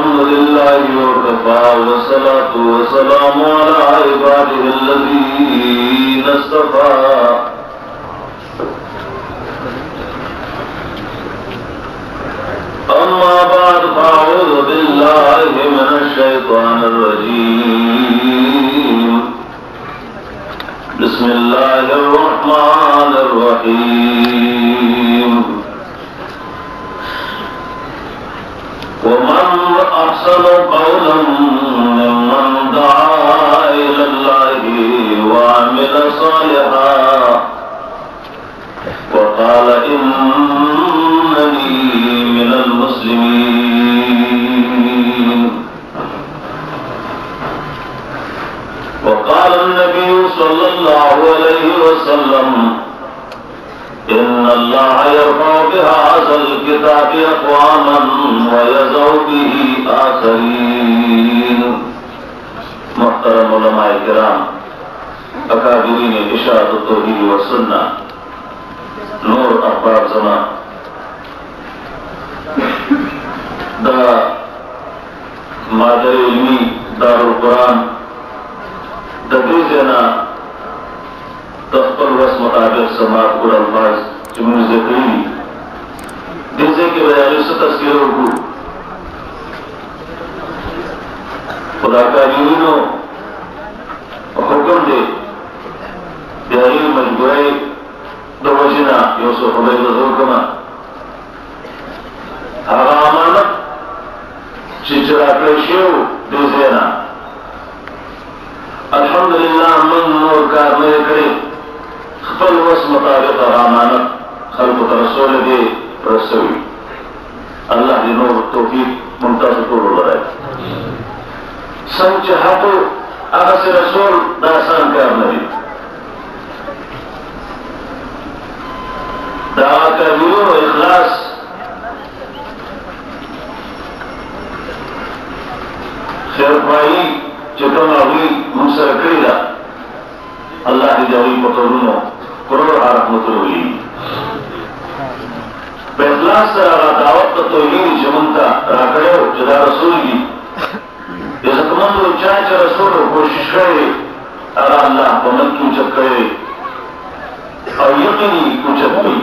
अल्हम्दुलिल्लाहि वकफा वस्सलातु वस्सलामु अला इबादिहिल्लज़ीना इस्तफ़ा अम्मा बाद फ़अऊज़ु बिल्लाहि मिनश शैतानिर रजीम बिस्मिल्लाहिर रहमानिर रहीम वमन अहसनु क़ौलन मिम्मन दआ इलल्लाहि वअमिल सालिहन वक़ाल इन्ननी मिनल मुस्लिमीन वक़ाल नबी सल्लल्लाहु अलैहि वसल्लम इन्नल्लाह यरफ़उ बिहाज़ल किताबि अक़वामन व यज़उ बिही आख़रीन। मुहतरम उलमाए किराम, अकाबिरीन इशाअत तौहीद व सुन्नह, नूर अहबाब ज़मा दा मादर इल्मी दारुल कुरान दबीजना तख्तल वस मुताबिक समात कुल अल्फाज जुमूर ज़िक्री दिसे के बयानी से तस्कीर हो खुदा का यूनो हुक्म दे बिहारी मजबूरी दो वजना यूसुफ हुकमा हवा अमानत चिचरा पेशियो दिसेना अल्हम्दुलिल्लाह मन नूर का मेरे करे खपल वस मुताबिक अमानत खल्क़ रसूल दे रसूल अल्लाह दी नूर तौफीक मुमताज़ को लगाए संच हाथो आगा से रसूल दासान कर नबी दावा का वीर और इखलास खैर भाई चिकन अभी मुझसे करेगा अल्लाह की जावी पकड़ूनो करोड़ रहमतुल्लाह इखलास से दावत का तौहीद जमनता राकड़े जुदा रसूल की इज़्ज़तमंद चाच रसूल कोशिश करे अगर अल्लाह पमन की उचत करे और यकीनी उचत की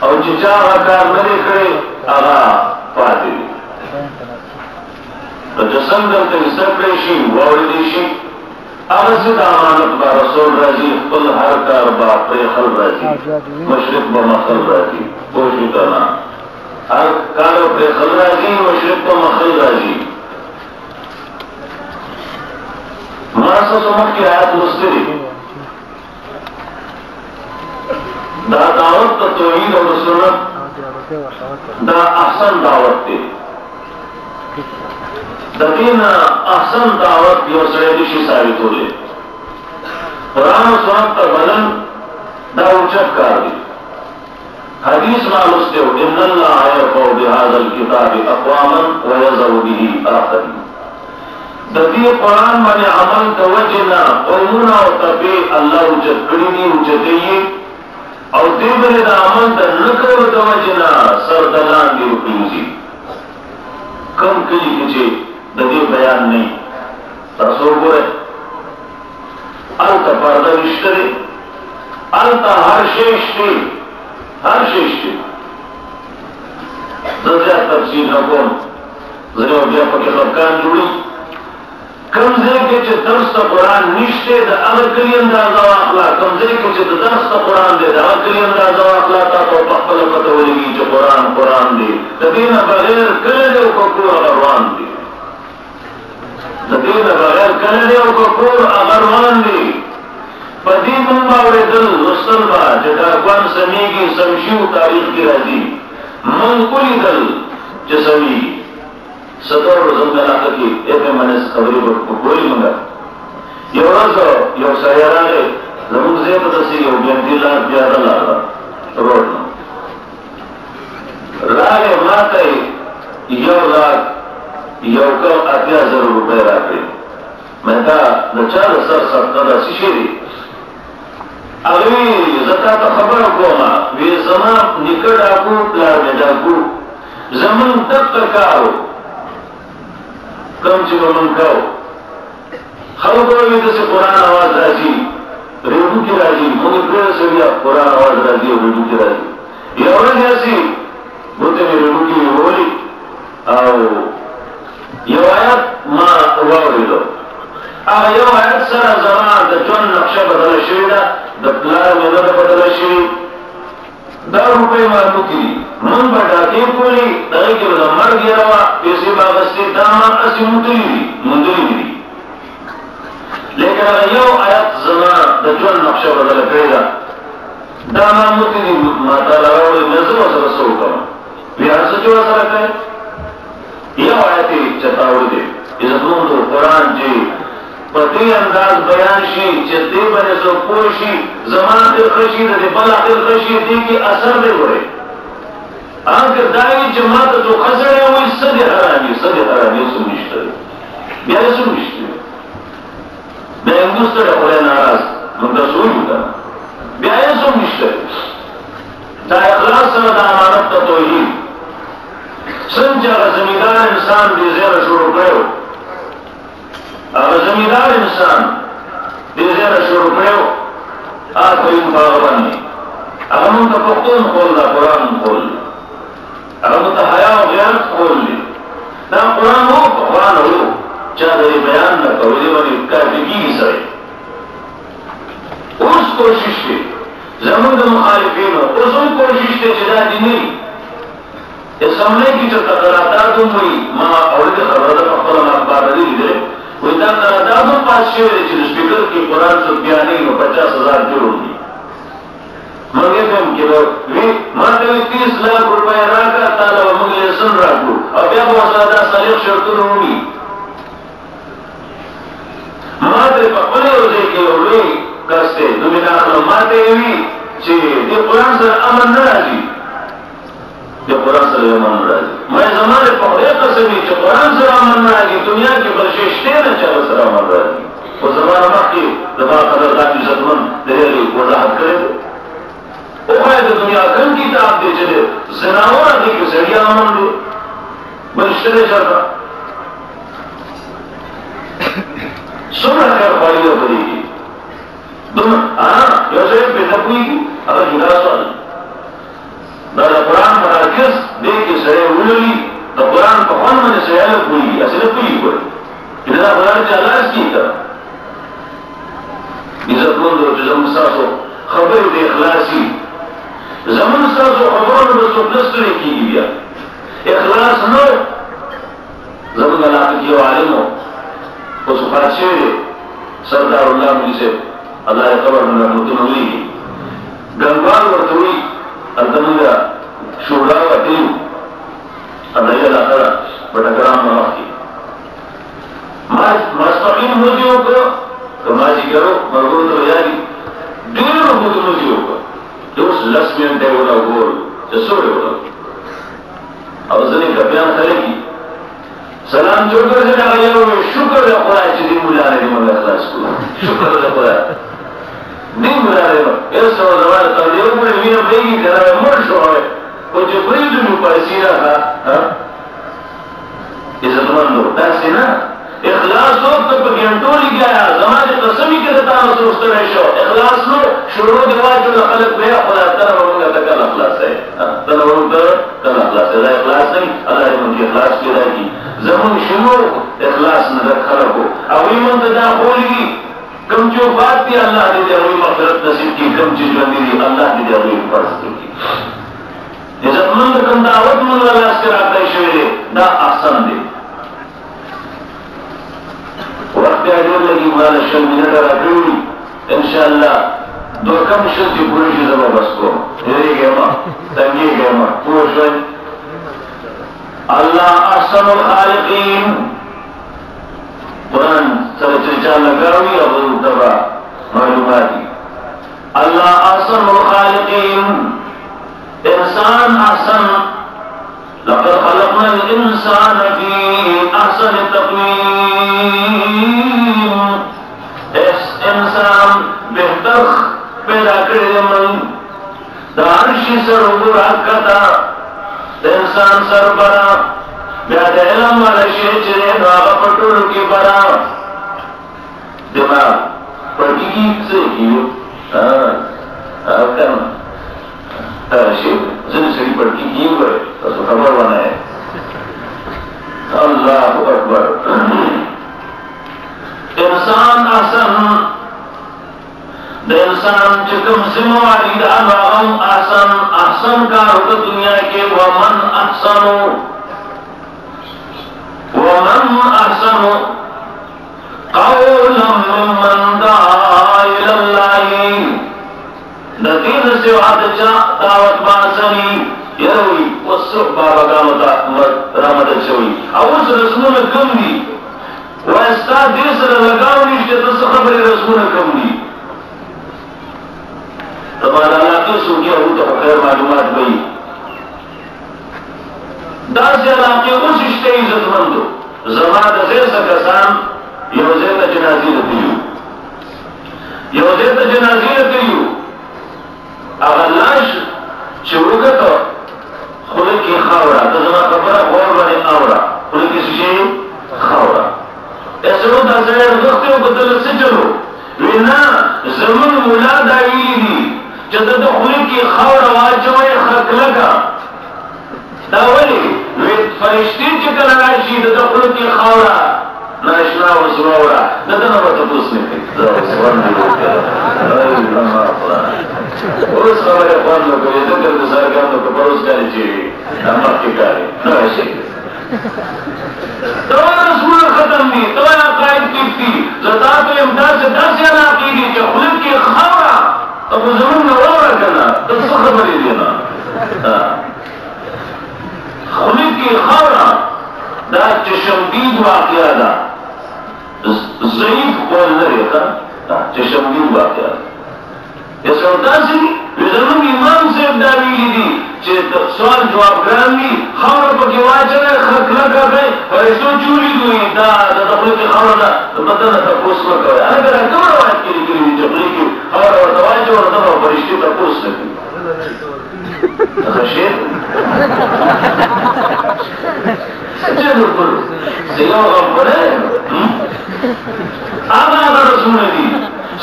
और चिचा आकार मेरे करे आगा पाते तो जसम करते सरप्रेशी वावलिदेशी आगसे दामानत बा रसूल राजी कुल हर कार बा प्रेखल राजी मशरिक बा मखल राजी कोशिश करना हर कार प्रेखल राजी मशरिक बा मखल राजी मासा समझ की आयत मुस्तरी दा दावत का तौहीद और सुन्नत दा अहसन दावत थे दीन अहसन दावत यो सड़ेदिशी साबित हो ले कुरान और सुन्नत का बदन दा उचत कर दी हदीस मालूस्ते हो इन्नल्लाह यरफ़उ बिहाज़ल किताबि अक़वामन व यज़उ बिही आख़रीन। ददी कुरान माने अमल तवज्जना कौमुना और तबे अल्लाह उचत करीनी उचतइए और देवरे दा अमल द नकर तवज्जना सरदलान दी रुपीजी कम कली किचे ददी बयान नहीं तसो बोले अलता पर्दा विश्तरे अलता हर शेष्टे दर्जा तफसील हुकुम जरा व्यापक खबकान जुड़ी कमजे के च दर्स कुरान निश्ते द अमल करी अंदाजा अखला कमजे के च दर्स कुरान दे द अमल करी अंदाजा अखला ता तो पक्कल पता होगी जो कुरान दे तदीना बगैर करे को अगरवान दे तदीना बगैर करे को अगरवान दे पदी मुंबावरे दिल मुसलमा जदा कौन समीगी समशू तारीख की राजी मंकुली दल जसवी सदर जंगला की एक मैंने खबरी को गोली मंगा योरासो यो सयाराले जमुन से पतसी यो बेंदिला प्यारा लागा रोड रागे माते यो राग यो को आत्या जरूर रुपए राखे मैं था नचार सर सत्ता शिशेरी अगली ज़कात खबर को मा वे ज़मा निकट आपको प्लार में डाकू ज़मन तक तकाओ कम ची बमन खाओ खलको में से कुरान आवाज राजी रेडू की राजी मुझे प्रेर से भी कुरान आवाज राजी और रेडू की राजी ये और जैसी बोलते में रेडू की बोली आओ ये आयत मां उगाव लो ये आयत सारा जमान द जोन नक्शा बदल शेदा द प्लान में न बदल शे ₹10 मारूती मन बटाके कोली दही के बदल मर गया पैसे बागस्ती दामा असीमुती मुंदरी लेकिन अगर यो आयत जमान द जोन नक्शा बदल करेगा दामा मुती माता लगाओ नजर असर सो कम बिहार से जो असर है यह आयत चेतावनी दे इस तो कुरान जी पति अंदाज बयान शी चित्ते बने सो कोशी जमान दिल खशी दे बला दिल खशी दी की असर दे होए आखिर दाई जमात जो खसरे हुई सदे हरानी सुनिश्चित बिया सुनिश्चित मैं हिंदुस्तान होले नाराज मुद्दा सोई होता बिया सुनिश्चित चाहे इखलास सदा अमानत का तौहीद संजा जमींदार इंसान भी ज़रा शुरू करो अगर जमींदार इंसान भी ज़रा शुरू करो आप इन बागवान में अगर उनका पख्तून खोल दा कुरान खोल अगर उनका हया और गैरत खोल ले ना कुरान हो चाहे बयान न करो ये वाली काफिकी ही सही उस कोशिश के जमीन मुखालिफिन हो उस कोशिश के जिदादी नहीं इस हमले की जो तकरार तुम हुई माँ और के खबर पकड़ अखबार नहीं दे कोई तकरार तुम पास शेर स्पीकर की कुरान से बयानी में 50,000 जोड़ूंगी मंगे तुम के लोग वे मात्र 30 लाख रुपए रखा ताला मंगले सुन रखो अब क्या बहुत ज्यादा सलीख शर्तुन होगी मात्र पकड़े हो जाए कि वे करते तुम्हें ना माते हुई ये कुरान से अमन न राजी जो कुरान से अमन राजी मैं जमाने पकड़े कसमी जो कुरान से अमन राजी दुनिया की बर्शिश्ते न चलो सर अमन राजी वो जमाना बाकी जमाना कदरदार की जदमन तेरे लिए वजाहत करे वो है तो दुनिया कम की ताब दे चले जनावर आदि की सड़िया अमन दे बर्शिश्ते चलता सुन रखकर फाइलों करेगी तुम योसे बेतकुई अगर जुदा सवाल दादा कुरान मराकिस देख के सरे उलली तो कुरान कौन मैंने सयाल हुई असले हुई कोई इधर कुरान चालास की तरह इज्जतमंद हो जम सासो खबर दे इखलासी जमन सासो खबर में तो दस्तरे की गया इखलास नो जमन गलात की आलिम हो उस बादशाह सरदार उल्लाह मुझे से अल्लाह खबर में रहमतुल हुई गंगाल वर्तुई अंतमिया शोड़ा वती अल्लाह लाखरा बटकराम माफी मास्तकीम मुझे को तो माजी करो मरगुल तो यारी दिन मुझे को जो लक्ष्मण देवला गोल जो सोड़े बोला अब जने का बयान करेगी सलाम जोड़कर से डालिए शुक्र है खुदा दिन बुला रहे हैं इखलास को शुक्र है खुदा दिन बुला रहे हो इस जमाने का देव में मीना बेगी करा मर शो है वो जो बड़ी दुनिया पर सीना था इज्जतमंद हो ऐसे ना इखलास हो तो घंटोली गया जमाने कसमी के साथ सोचते रहे शो इखलास लो शुरू दवा जो खलक में खुदा तरह होगा तो कल इखलास है तरह होगा कल इखलास है इखलास नहीं अल्लाह ने मुझे इखलास किया कि जमन शुरू इखलास न रखा रखो अभी मंतजा बोली कम जो बात भी अल्लाह ने दिया वही मगफिरत नसीब की कम चीज बंदी दी अल्लाह ने दिया वही फर्ज की इज्जतमंद कम दावत मंद अल्लाह से रात शेरे दा आसान दे वक्त आजर लगी माला शल मिनट रखी इंशाअल्लाह दो कम शल की पूरी चीज बस को ये गेमा तंगी गेमा पूरे अल्लाह अहसनुल खालिकीन कुरान चर्चा लगावी अब दबा मालूमाती अल्लाह अहसनुल खालिकीन इंसान अहसन लक़द खलक़नल इंसान फी अहसनि तक़वीम इस इंसान बेहतर पैदा करे मन दार्शी सर उबुर हकता इंसान सरबरा بیا د علم والا شی چې نو هغه په ټولو کې برا دماغ پړکېږي څه کېږي کنه شي ځینې سړي پړکېږي وګورئ تاسو خبر ونه یې الله اکبر انسان احسن د انسان چې کوم ذمہواری دا هغه احسن کار د دنیا کې ومن احسن قولا ممن دعا الى الله د دین سوا د چا دعوت باسنی یوي وسوق بابا غامتا رحمت شوی او رسولونه کوم دي واستا دې سره لگاو نشته د خبرې رسولونه کوم دي تمہارا علاقے سوکیا ہو تو خیر معلومات گئی داس علاقے اس رشتے عزت مند ہو زمان زیر سکسان یوزیت جنازی رتیو اگر لاش چوکتا خلق کی خاورا تو زمان خبرہ غور بنے آورا خلق کی سشی خاورا ایسے رو دا سیر وقتی ہو بدل سے چلو وینا زمن مولا دائی دی جدد خلق کی خاورا واجوئے خلق لگا داولی فرشتی چکل راشی دا خلق کی خاورا ناشنا و سواورا ندنا با تپوس نکی سوان دیو کرا پروس خبر اخوان لکو یہ ذکر دسار کام لکو پروس کاری چیوی نمک کی کاری نوشی تو رسول ختم دی تو عقائد کیفتی زداتو امداد سے دس یا ناقیدی چا خلق کی خاورا ابو زمین نورا کنا تس خبری دینا خلق کی خاورا دا چشمدید واقعہ دا ضعیف قول نریتا چشمدید واقعہ یہ سوتا سی زمین امام سے داویلی دی چه سوال جواب گران دی خاورا پکی واجر خلق لگا گئے فرشتو چوری دوئی دا خلق کی خاورا دا مدن تپوس مکوئے اگر اکم روایت کلی کلی دی چپلی کی خاورا ورطواجر ورطبا فرشتی تپوس نکی خشیر سچے بالکل سیاو غم کرے آگا رسول دی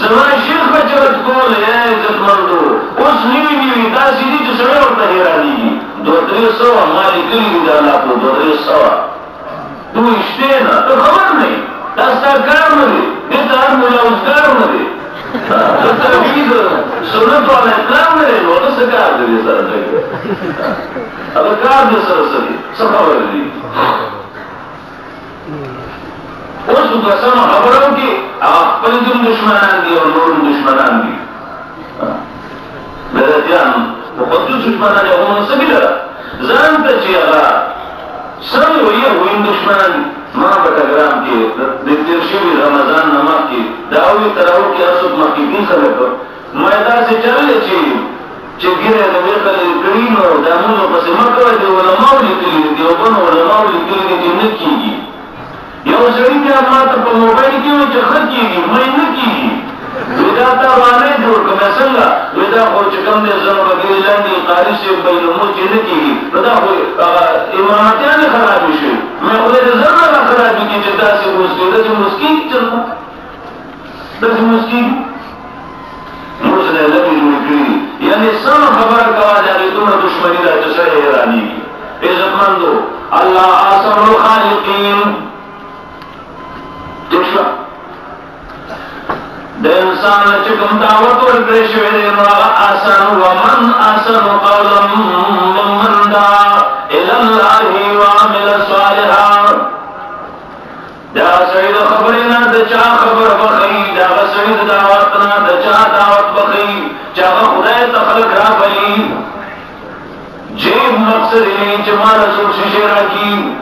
زمان شیخ بچرت کول ہے عزت مندو اس نیوی دا سیدی جو سڑے ورطا حیرانی دی 2-300 مالی کلی دی دا اللہ کو 2-300 تو اشتینا تو خبر نہیں دستا کار ندی دیتا ہر ملاوزگار ندی تحوید سنت والا اقلام ندی نوٹا سکار دی سر جگہ اگر کار دی سر سری سخبر دی اس قسم خبروں کی اپنے جن دشمنان دی اور نور دشمنان دی میرا جان مقدس دشمنان ہے وہ سبھی لگا زانتا چی اگا سر ہوئی دشمنان ماں بٹاگرام کی دیر شوی رمضان نماز کی دعوی تراؤ کی اصد مکی بھی خلق میدان سے چلے چی گرے نویر خلی کرین اور دامونو پس مکوہ دی علماء لکلی دی اوپن علماء لکلی دی نکی گی یو سڑی کیا ماتا پا موبائل کیوں چه خط کیگی میں نکیگی ویدا تا بانے جوڑ کمی سنگا ویدا خور چکم دے زنو بگیری لندی قاری سے بینمو چه نکیگی ویدا خور امامتیانی خرابی شوی میں خود زنو خرابی کی چتا سے مسکی دا چه مسکی چلتا دا چه مسکی مرسلے لبی جوڑی کری یعنی سن خبر کوا جاگی تم دشمنی دا چسر حیرانی کی عزت مندو اللہ آسم الخالقین دشمن د انسان چکم دعوت ورکړی شوی دی نو هغه آسان ومن احسن قولا ممن دعا الى الله وعمل صالحا دا سړي د خبرې نه د چا خبر بخي دا سړي د دعوت نه د چا دعوت بخي چې هغه خدای ته خلق راغلي جیب مقصد یې چې ما رسول شي راکی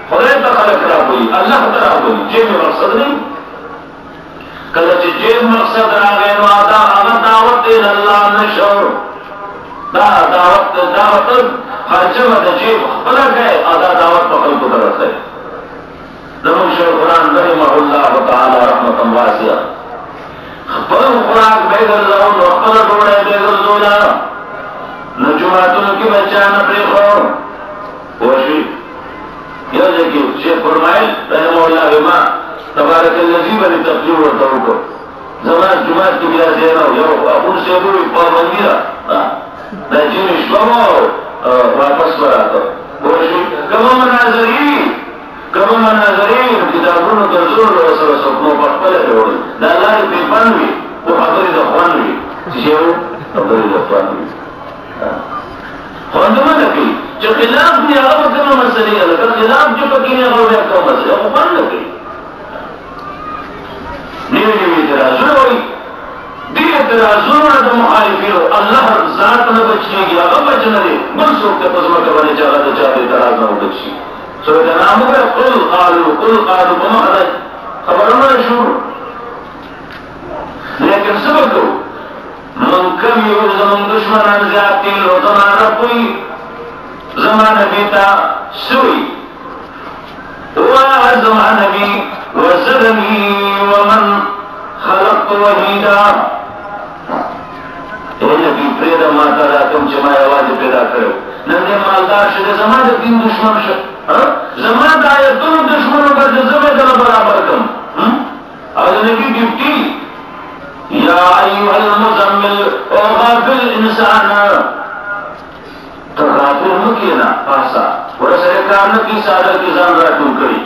خدای ته خلق راغلي الله ته راغلي جیب مقصد نه کله چې جیب مقصد راغی نو دا هغه دعوت دی الله نشو دا دعوت خرچه د جیب خپل کوي ادا دعوت په خلکو ته راځي زموږ شیخ قرآن رحمه الله تعالی رحمة واسعه خپل خوراک به ګرځاو نو خپل ډوډۍ به ګرځولا نو جمعتونو کې بچا نه پرېښو وشي یو देखिए शेख फरमाइल रहमतुल्लाह अलैहि तबारकल्लज़ी बनी तकलीफ होता हो जमात जुमात की बिया जेना यो अपन से भी पाबंदी ना जीन इस्लाम वापस कराता कम मनाजरी किताबों का जोर रसर सपनों पर पले जोड़ दालाल पेपरवी वो खबरी दफानवी जिसेओ खबरी दफानवी खानदमा लगी जो खिलाफ भी आगा बकना मसले अलग खिलाफ जो पकीने आगा बकना मसले वो खान लगी नीवी तराजू हुई दी तराजू ना तो मुखालिफी हो अल्लाह ज़ात न बचने की आगा बचने दे बस सोचते पसमा कबाने चाला तो चाहते तराज न हो बच्ची सोचते नाम हो गया कुल कालू बमाला खबरों में शुरू लेकिन सबक हो मंकम यो ज़मान दुश्मन ज़ाती लो ज़माना कोई ज़माना बीता सुई हुआ ज़माना भी वज़रनी वमन खलक़त वहीदा नबी प्रेदा माता रातम जमाए आवाज पैदा करो नंगे मालदार शे ज़माना तीन दुश्मन शे ज़माना आया दोनों दुश्मनों का जज़बे जला बराबर कम आज नबी गिफ्टी या अय्युहल मुज़म्मिल ओ गाफिल इंसान तो गाफिल मुकिना पासा और सरकार ने की सादर की जान रातू करी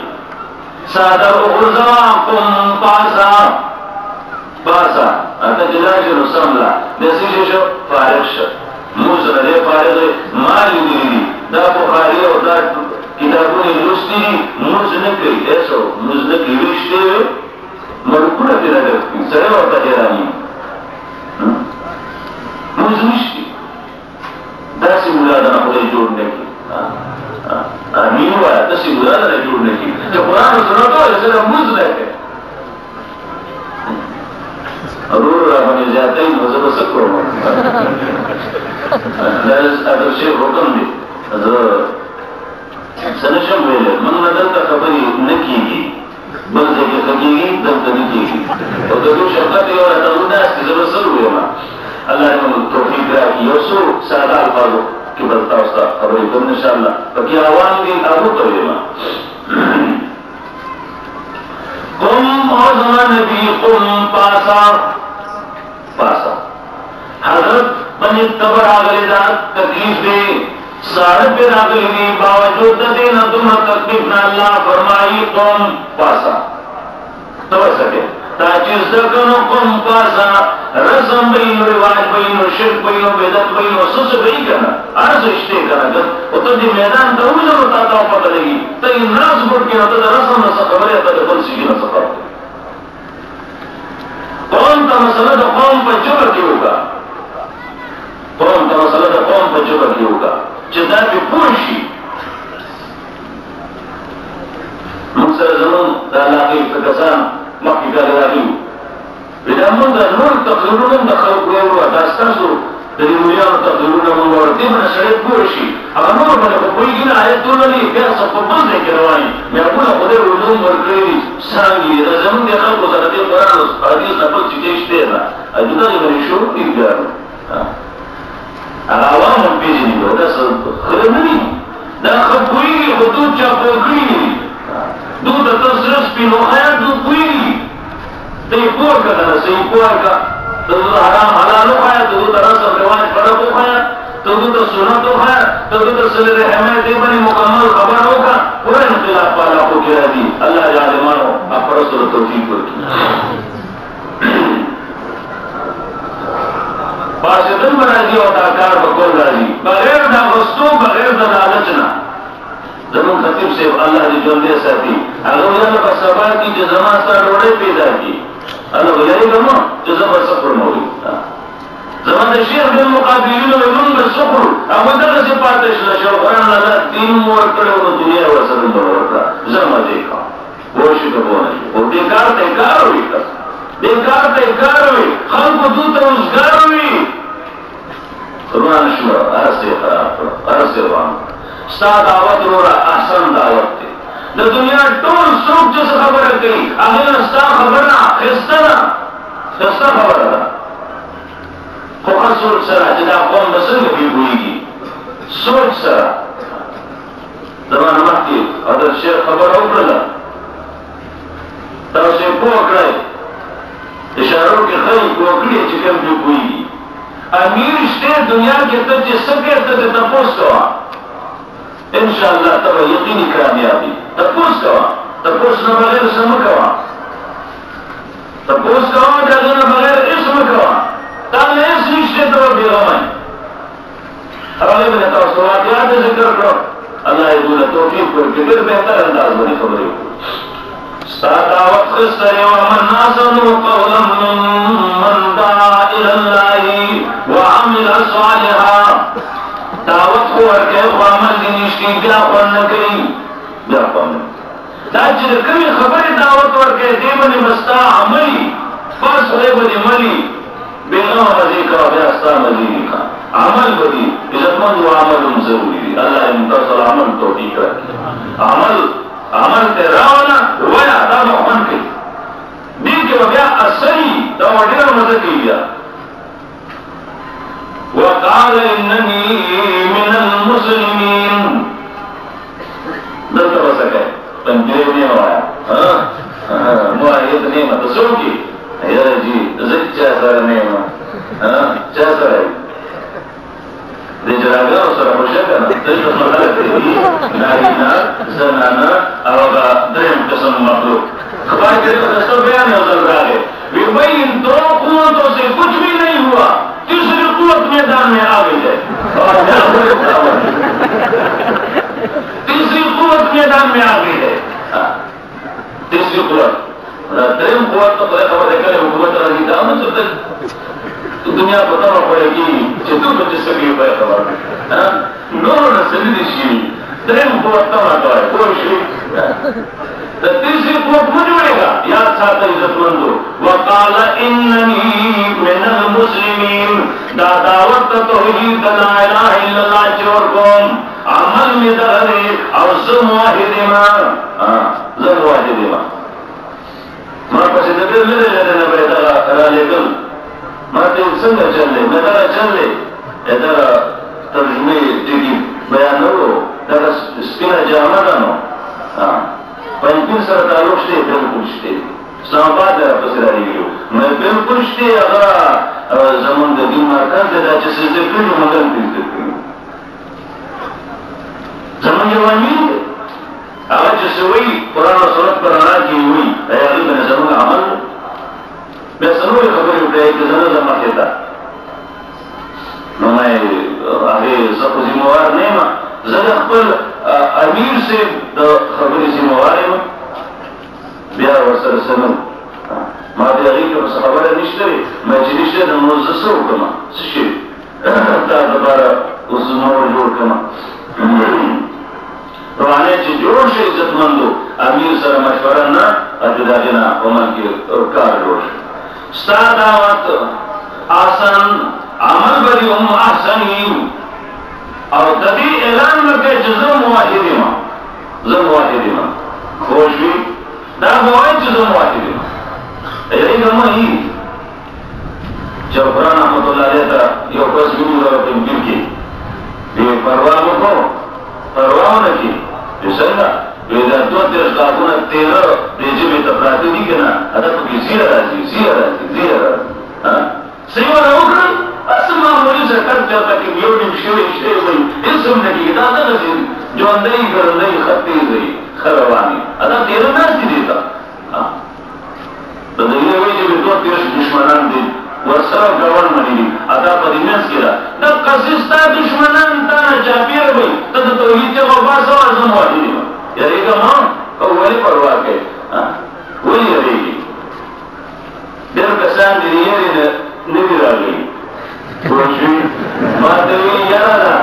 सादर उर्जा कुम पासा आता जिलाजी रुसमला नसीजे शो फारिश मुझे रे फारिश माली दी दा बुखारी और दा किताबों ने लुस्ती मुझ ने कही ऐसो मुझ ने की विश्ते मरुकुला तेरा करती सरे होता तेरा नहीं मुझ निश्चित दस मुलादा ना खुदे जोड़ने की नहीं हुआ दस मुलादा ना जोड़ने की जो कुरान सुना तो ऐसे मुझ लेके अरूर बने जाते ही मज़हब सकरो अगर शेख हुक्म दे सनशम वेले मन नदर का खबरी न कीगी बल जगह ककीगी दम तनी कीगी और दो शब्द और तरुदा से जब सर हुए ना अल्लाह ने तौफीक रखी योसो सादा अल्फाजों की बलता उसका खबरी तुम इंशाअल्लाह बाकी आवाम की आबू तो ये ना कुम औज़मान नबी कुम पासा हजरत बनी तबर आगले दात तकलीफ दे साढ़े पे आगले दी बावजूद दे न तुम तकलीफ न अल्लाह फरमाई कुम पासा तब सके ताचिज़ दकनो कुम पासा रस्म बइनो रिवाज बइनो शिर्क बइनो बेदत बइनो सुस बइ करना अर्ज इश्ते करना तो दी मैदान तो उजर होता था पता लगी तो इन नाज बुट के तो रस्म न खबरे तो बल सी न सका कौन का मसला तो कौम पर जुबर की होगा कौन का मसला तो कौम पर जुबर की होगा जितना भी पुरुषी मुझसे ज़रूर दालाकी फकसान मक्की का दालाकी बिदामुन दा नूर तकलुन दा खलक़ हुआ दास्तासु dari mulia taqulun mengerti mana syariat puruषी अब नूर बने को कोई गिना है तो नहीं क्या सब बंद है करवाई मैं अपना खुदे उलूम वर्करी सांगी रज़म देखा को ज़रूरी कुरान हदीस नफल चीज़ें इश्ते ना अजुदा जो मेरी शुरू की जाए आवाम हम पेजी नहीं होता सब खबर नहीं ना खबरी हुदूद चापोगी दूध तस्रस पिनोहाया दूध कोई ते पोर का ना सही पोर का तो हराम हलाल खाया तो तरह से रिवाज फर्क हो खाया तो सुन्नत हो खाया तो सिले रहमत दे बनी मुकम्मल खबर होगा पूरा इख्तिलाफ वाला को गिरा दी अल्लाह जाने मानो आप परसों तौफीक को बाशिदन बना दिया होता कार बकोल राजी बगैर ना वस्तु बगैर ना आलोचना जरूर खतीब से अल्लाह ने जोड़े साथी अगर उन्होंने बस सवाल की जो जमा सा रोड़े पैदा की अल्लाह यही करो जो जबर सफर मौली जमाने शेर बिन मुकाबिलीन में मन में सफर अब उधर से पाते शौकरान लगा तीन मोड़ करे वो दुनिया वसन बरोबर जमा देखा वो शिकवा नहीं वो बेकार हुई खान को दूत रोजगार हुई कुरान शुरू अरसे खराब अरसे वाम सा दावत रोरा आसान दावत थे न दुनिया टोल सुख जैसे खबर है कहीं अगले सा खबर ना खिस्ता खबर है खुद सोच सरा जिदा कौन बसन भी हुईगी सोच सरा जमान मक्की حضرت شیخ خبر وکړه تاسو پوه کړئ اشارو کې خلک وکړي چې کوم دې کوي امیر شته دنیا کې ته چې سکه ته تاسو کوه ان شاء الله تبه یقیني کامیابی تاسو نه بغیر سم کوه تاسو دغه نه بغیر اسم کوه تا نه هیڅ نشته ته بیغمه هغه به تاسو واقعات ذکر کړو الله دې له توفیق ورکړي ډېر بهتر انداز باندې خبرې وکړي دعوت خسر ومن ناسن قولا من دعا الى الله وعمل صالحا دعوت کو ورکه عمل دې نشي بیا ورنکې بیا پم دا چې کومه خبره دعوت ورکه دې باندې مستا عملي بس له باندې عملي بنا باندې کا بیا استا باندې کا عمل باندې عزتمن او عمل ضروري الله دې متصل عمل توفیق ورکړي عمل تراونا ویا دا محمد کی دی کې بیا اصلي دا ډېر مزه کیږي وقال انني من المسلمين دلته وسکه تنګې نه وایا مو ایت نه مته سوګي یا جی زچا سره نه ما چا سره دې جراګو سره خوشاله نه دغه خبره کوي نارینه زنانه او دریم قسم مخلوق خبر کرے تو بیان نظر رہے بھائی ان دو قوتوں سے کچھ بھی نہیں ہوا تیسری قوت میدان میں آ گئی ہے تیسری قوت میدان میں آ گئی ہے تیسری قوت دریم قوت تو خبر کرے حکومت راضی تھا تو دنیا پتہ نہ پڑے گی چتو بچے سبھی پہ خبر نور نسلی دشی دریم قوت نہ آتا ہے کوئی شيء تیسری قوت مجھے گا یاد ساتھ عزت مندو وقال اننی من المسلمین دا دعوت توحید لا الہ الا اللہ چور قوم عمل میں درے اور زم واحد ما ما پس دبیر لے لینے بیتا را لیکن ما تیل سنگا چل لے میں درہ چل لے ادھر ترجمے دیگی بیان ہو در سپینہ جامعہ نو پنځپیر سره تعلق شته بالکل شته اسلام آباد راپسې راغلیو مې بالکل شته هغه زمونږ د دین مرکز دی چې څه زده کړو موږ هم زده کړو زمونږ یو امین هغه چې سوي قرآن او سنت پر رڼا کې وي هغه باندې زمونږ عمل بیا څلورې خبرې وکړې چې زمونږ مخې ته نو مې هغې زه خو ذمہوار نه یم زه د خپل امیر سے خبری ذمہواری ہوں بیا ورسر سنم ما دی اغیی که بس خبر نشته میں چی نشته دا موزسو کما سشی تا دبارا اس نور جوڑ کما روحانے چی جوڑ شے عزت مندو امیر سر مشورہ نا اجدا جنا عمل کی کار جوڑ شے ستا دعوت آسان عمل بری احسنیم او تدی اعلان مکه چې زه موحد یم خوش وي دا به وایي چې زه موحد یم یعنې ما یې چې قرآن رحمت الله علیه ته یو کس ویلي وه تنبیر کې وی پروا وکړو پروا ونه کړي وی څنګه وی دا 2-3 کتابونه 13 د ژبې ته پراته دي که نه هغه پکې زیره راځي صحیح ونه وکړل بس معمولی زکر چاہتا کہ بیوڑی مشوری شئی ہوئی اسم نکی دادا نسی جو اندری کرندری خطی ہوئی خروانی ادا تیرا ناسی دیتا تو دلیل ہوئی جب دو تیرش دشمنان دی ورسر گوان منی دی ادا پا دیمینس کیا دا قصصتا دشمنان تانا چاپیر ہوئی تا توحید چا غباسا ورزم واجی دیما یاری کا ماں اولی پروا کے ولی یاری کی دیر کسان دی یاری نبی را گئی روشی ما دوی یادا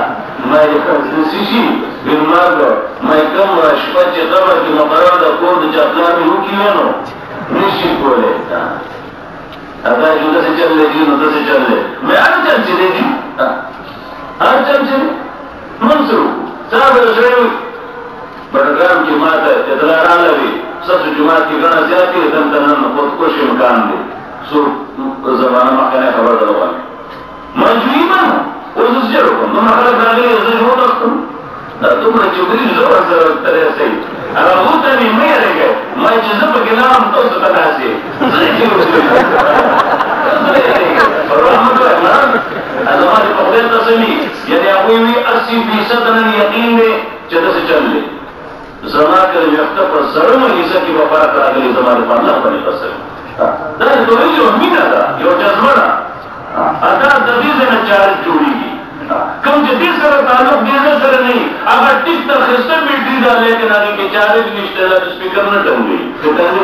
ما سیشی بالماغو ما کم شپا چی قبر کی مقرر دا کود چاپلامی ہو کی وینو نشی کولے ادا جودا سے چل لے جی نودا سے چل لے میں ہر چل چلے جی ہر چل چلے منصرو صاحب رسول بڑگرام کی ماتا اطلاع آلوی سس جماعت کی گنا زیادی دم تنان خود کوشی مکان دے سو زمانہ مکانے خبر دلوانے مجموعی مانا اوزس جرو کن نو مخلق راگلی ازاج ہو دختم تمہیں چودری زور سر ترے سی أغوتني ميرك ما يجذبك نام توسط ناسي فرحمة الله هذا ما تقدر تصلي يعني أقوي 80% من يقين جدا سجل زمان के व्यक्त पर सर्व हिस्सा की व्यापार करा के जमाने पर अल्लाह बने कसर दा तो ये मीना दा यो जज्बना अदा दबीज ने चार जोड़ी की कम जदीद कर ताल्लुक देने सर नहीं अगर टिक तक खस्ता मिट्टी दा लेकिन आगे के चार की निश्चय स्पीकर न टंगी तो कहने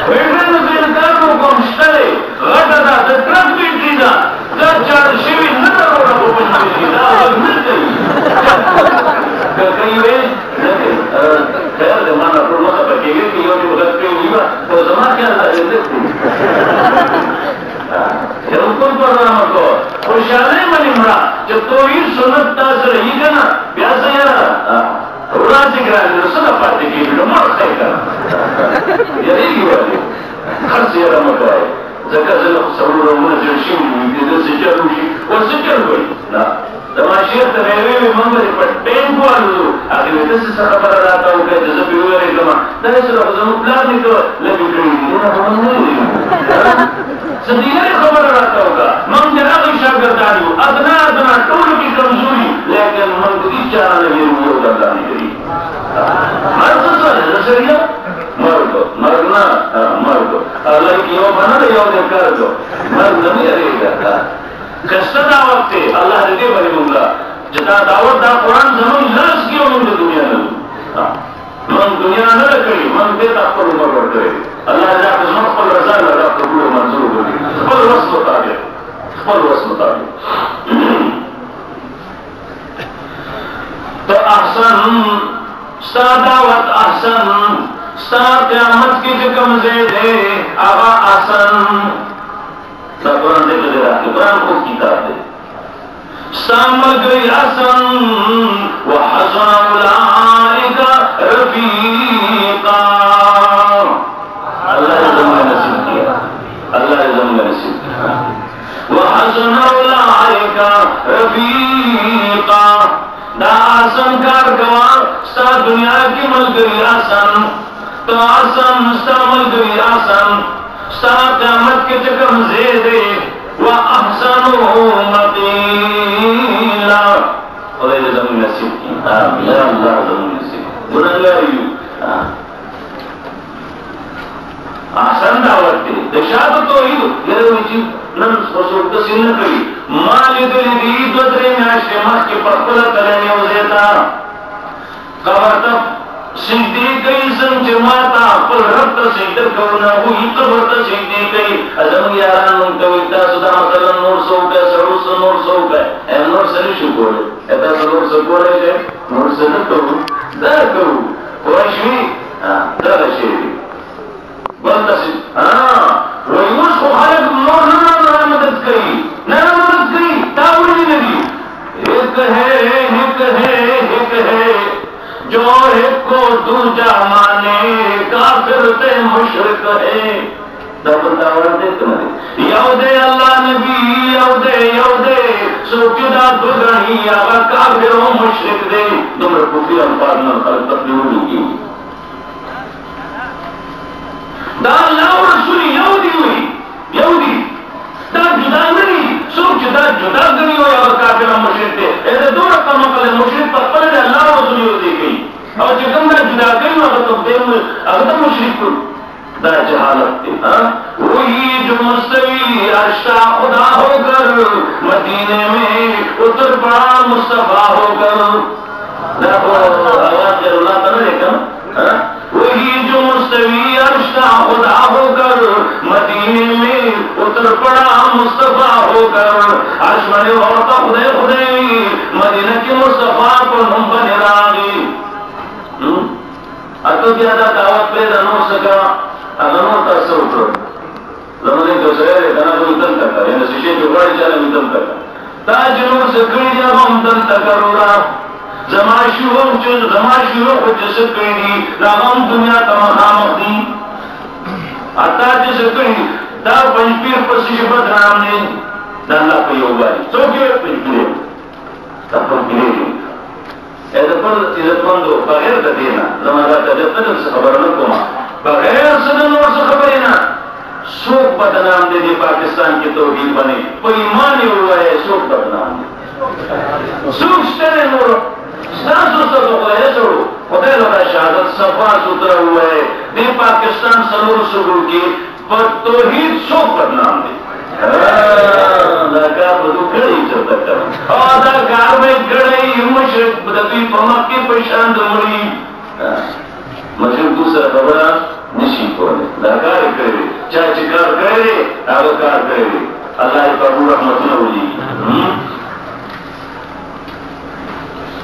बैठने में इनकार को कमस्टले घाटा दा ट्रक मिट्टी दा चार शिवी न करोड़ा को मिट्टी दा मिल गई कई वे खैर जमाना प्रोमो का पकेगे कि यो जो गलत पे हुआ तो जमा क्या है ये उनको पर नाम को खुशाले में निमरा जब तो ये सुन्नत तासर ही ना प्यासा यार थोड़ा सी ग्रांड सुना पाते की भी मर सकता ये ही हुआ है हर से यार मत आए जगह से सरूर में जर्शी में से चलूशी और से चल गई ना तमाशिया तरेवे में मंगल पर टेंपो आलू आगे में से सारा पर आता हूँ कि जैसे भी हुए रे कमा नहीं सर अब जब प्लान निको लेकिन कहीं ना हम नहीं सदिये खबर आता होगा मंग जरा भी शागर दारू अदना टोल की कमजोरी लेकिन मंग की चारा नहीं हुआ उधर नहीं करी मर तो सरिया मरना मर दो अल्लाह की यो बना यो कर दो मर नहीं रहेगा कष्ट दावत थे अल्लाह ने बने मुंगा जितना दावत दा कुरान जमीन लस की उन्होंने दुनिया में मन दुनिया न रखी मन दे आपको उम्र बढ़ गए अल्लाह ने आपको सब पर रजा लगा तो पूरे मंजूर हो गई सब वस बता दे तो अहसन sta दावत अहसन sta क़यामत की जो कमजे दे आवा अहसन कुरान से ले रहा है कुरान को किताब है सामग्री हसन व हसन उलाइका रफीका अल्लाह ने जमीन नसीब किया अल्लाह ने जमीन नसीब किया व हसन उलाइका रफीका दासन कार गवा सा दुनिया की मलगरी हसन तो हसन सा मलगरी हसन क़यामत के चक्कर ज़ेदे व अहसनु मक़ीला और ये ज़मीन नसीब की आमीन अल्लाह ज़मीन नसीब गुनाहगारी अहसन दावत दे दशात तो ही ये चीज नन सोचो तो सिन करी माल दे बदरे में शमा के पकड़ करने उजेता कबर तक सिद्दीक़ी संजमाता पर रक्त सिद्दीक़ करना हुई कबर तक सिद्दीक़ी अजम यारान मुंतविता सुधा मसलन नूर सो का सरूस नूर सो का ए नूर से नहीं शुकोले ऐसा नूर से बोले जे नूर से न करो दर करो कोई दर शेरी बंदसी वो उसको हालत नूर ना मदद करी ताबड़ी नहीं एक है जो एक को दूजा माने काफिर ते मुशरिक है दबदावर दे तुम्हारे यौदे अल्लाह नबी यौदे सोचदा दुगनी आवा काफिर मुशरिक दे तुम कुफर अल्फाज न खल तकदीर की दा अल्लाह रसूल यहूदी दा जुदा नहीं सोचदा जुदा गनी हो आवा काफिर मुशरिक दे ऐसे दो रकम कले मुशरिक पर पहले अल्लाह रसूल यहूदी की और जगम में जुदा कई वक्त तो देव अगर मुशरिक दा जहालत थी वही जो मुस्तवी अर्शा खुदा होकर मदीने में उतर पड़ा मुस्तफा होकर आवाज जरूर आता ना लेकिन वही जो मुस्तवी अर्शा खुदा होकर मदीने में उतर पड़ा मुस्तफा होकर अर्श बने और तो खुदे मदीने के मुस्तफा को हम बने रागी अतो ज्यादा दावत पे रनो सका अगनो तसोत्र लमने जो से दना को उदम करता है नसीजे जो बड़े चले उदम करता ताजनूर से कई जब हम दन तकरोरा जमाशुओं को जैसे कई राम दुनिया तमाम दी आता जैसे कई दा पंचपीर पर शिबत राम ने दाना को योगाई तो के पंचपीर तब पंचपीर एदपल इज़तमंदो बगैर दीना जमाना तजत्तन से खबर न कोमा बगैर सदन और से खबर ना शोक बदनाम दे दी पाकिस्तान की तौहीद बने कोई ईमान ही हुआ है शोक बदनाम दे शोक स्टेने मोरो स्टांसो से तो है छोड़ो खुदा लगा शहादत सफा सुथरा हुआ है दे पाकिस्तान सनूर शुरू की पर तौहीद शोक बदनाम दे लगा बदू गड़ी चलता कर और दा गार में गड़ी मुशरिक बदवी पमक की पहचान दमड़ी मुझे दूसरा खबर निशी कोने लगार करे चाची कार करे आगकार करे अल्लाह का रहमत होली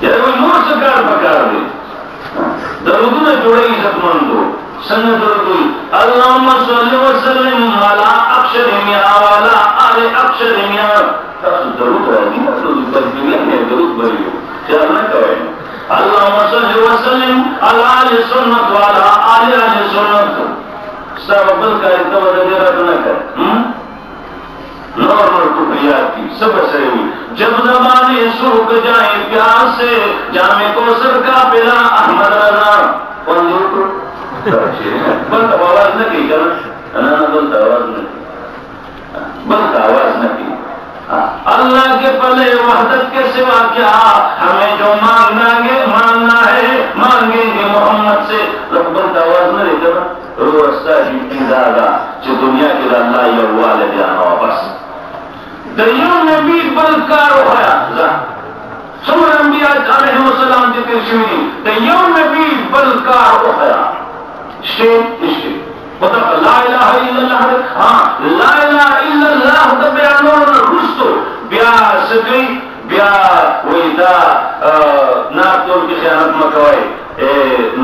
ये वो नूर सरकार बकार दे दरूद में जोड़े इज्जतमंदो संग दरूद अल्लाहुम्मा सल्लि व सल्लिम अला अक्षर मिया वाला आले अक्षर मिया दरूद है तो तकबीर में दरूद भरियो क्या ना कहे अल्लाहुम्मा सल्लि व सल्लिम अला अहले सुन्नत वाला आले अहले सुन्नत सब बल का इतना वजह न कर नॉर्मल टुकड़िया की सब सही जब ज़बाने सूख जाए प्यास से जामे को सरका पिला अहमद रजा कौन जो बंद आवाज न की कर ना बंद आवाज न बंद आवाज न की अल्लाह के पले वहदत के सिवा क्या हमें जो मांगना है मांगेंगे मोहम्मद से बंद आवाज न लेकर रोस्ता की दादा जो दुनिया के अल्लाह या वाले जाना वापस दरियों में भी बलकार होया सुमर अंबिया अलैहिस्सलाम की तिरशुई दरियों में भी बलकार होया शेख इश्क बता ला इलाहा इल्लल्लाह हां ला इलाहा इल्लल्लाह तो बयानों रुस्तो ब्या सगई ब्या वहीदा ना तोल की खयानत मकवाए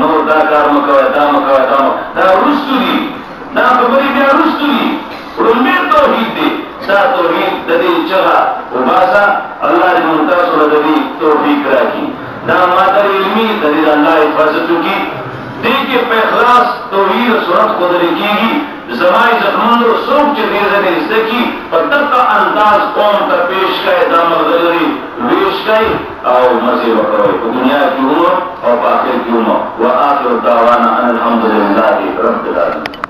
नूर दाकार मकवाए दा रुस्तो दी ना खबरी ब्या रुस्तो दी उम्मीद तौहीद दी सा तौहीद ददी चला उबासा अल्लाह ने मुंतासर ददी तौफीक राखी ना मादर इल्मी ददी अल्लाह हिफाजत की देखिए पैखलास तौहीद सुनत खुदरी की जमाई जखमंद और सोच चीजें इससे की पर तब का अंदाज कौन का पेश का दामर गलरी वेश का और मजे वकरो दुनिया की उम्र और बाकी की उम्र वह आखिर दावाना अल्हम्दुलिल्लाह रब्बिल आलमीन।